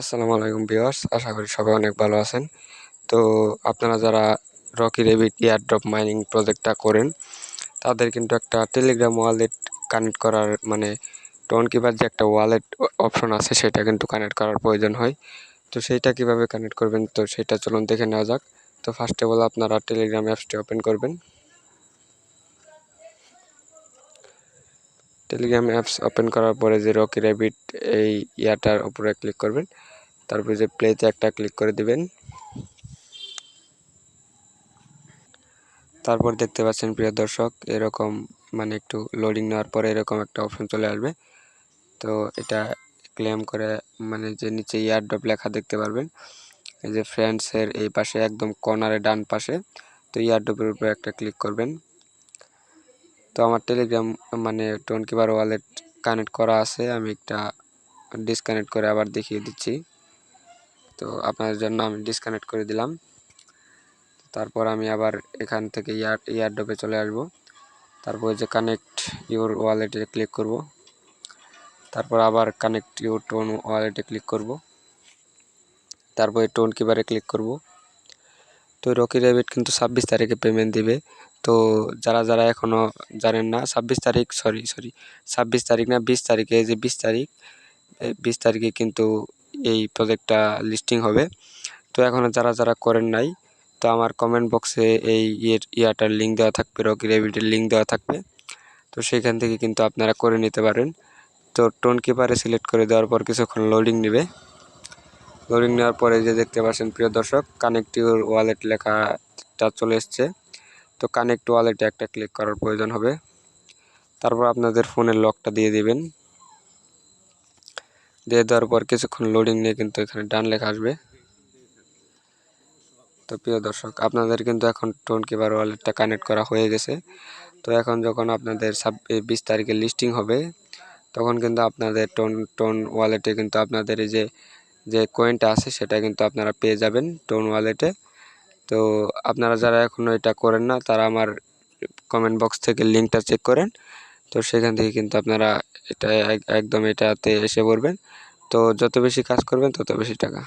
আসসালামু আলাইকুম ভিউয়ার্স, আশা করি সবাই অনেক ভালো আছেন। তো আপনারা যারা রকি রেবিট এয়ারড্রপ মাইনিং প্রজেক্টটা করেন তাদের কিন্তু একটা টেলিগ্রাম ওয়ালেট কানেক্ট করার টোন কিপার যে একটা ওয়ালেট অপশন আছে সেটা কিন্তু কানেক্ট করার প্রয়োজন হয়। তো সেইটা কিভাবে কানেক্ট করবেন তো সেটা চলুন দেখে নেওয়া যাক। তো ফার্স্ট অফ অল আপনারা টেলিগ্রাম অ্যাপসটি ওপেন করবেন। টেলিগ্রাম অ্যাপস ওপেন করার পরে যে রকি রেবিট এই ইয়াটার উপরে ক্লিক করবেন, তারপরে যে প্লেতে একটা ক্লিক করে দিবেন। তারপর দেখতে পাচ্ছেন প্রিয় দর্শক, এরকম একটু লোডিং নেওয়ার পরে এরকম একটা অপশন চলে আসবে। তো এটা ক্লেম করে যে নিচে এয়ারড্রপ লেখা দেখতে পারবেন, এই যে ফ্রেন্ডসের এই পাশে একদম কর্নারে ডান পাশে। তো এয়ারড্রপের উপরে একটা ক্লিক করবেন। তো আমার Telegram tone keeper wallet connect করা আছে, আমি একটা ডিসকানেক্ট করে আবার দেখিয়ে দিচ্ছি। তো আপনাদের জন্য আমি ডিসকানেক্ট করে দিলাম। তারপর আমি আবার এখান থেকে এয়ারড্রপে চলে আসব। তারপর যে কানেক্ট ইউর ওয়ালেটে ক্লিক করব। তারপর আবার কানেক্ট ইউর টোন ওয়ালেটে ক্লিক করব। তারপরে টোন কিপারে ক্লিক করব। তো রকি রেবিট কিন্তু 26 তারিখে পেমেন্ট দিবে। তো যারা যারা এখনও জানেন না, 26 তারিখ, সরি 26 তারিখ না, 20 তারিখে, এই যে 20 তারিখে কিন্তু এই প্রজেক্টটা লিস্টিং হবে। তো এখনও যারা যারা করেন নাই, তো আমার কমেন্ট বক্সে এই ইয়াটার লিঙ্ক দেওয়া থাকবে, রকি রেবিটের লিঙ্ক দেওয়া থাকবে। তো সেখান থেকে কিন্তু আপনারা করে নিতে পারেন। তো টোন কিপারে সিলেক্ট করে দেওয়ার পর কিছুক্ষণ লোডিং নেবে। লোডিং নেওয়ার পরে যে দেখতে পাচ্ছেন প্রিয় দর্শক, কানেক্ট ইউর ওয়ালেট লেখাটা চলে এসছে। তো কানেক্ট ওয়ালেটে একটা ক্লিক করার প্রয়োজন হবে। তারপর আপনাদের ফোনের লকটা দিয়ে দিবেন। দিয়ে দেওয়ার পর কিছুক্ষণ লোডিং নিয়ে কিন্তু এখানে ডান লেখা আসবে। তো প্রিয় দর্শক, আপনাদের কিন্তু এখন টোন কিপার ওয়ালেটটা কানেক্ট করা হয়ে গেছে। তো এখন যখন আপনাদের 20 তারিখে লিস্টিং হবে, তখন কিন্তু আপনাদের টোন ওয়ালেটে কিন্তু আপনাদের এই যে কয়েনটা আছে সেটা কিন্তু আপনারা পেয়ে যাবেন টোন ওয়ালেটে। তো আপনারা যারা এখনও এটা করেন না, তারা আমার কমেন্ট বক্স থেকে লিঙ্কটা চেক করেন। তো সেখান থেকে কিন্তু আপনারা এটা একদম এটাতে এসে পড়বেন। তো যত বেশি কাজ করবেন তত বেশি টাকা।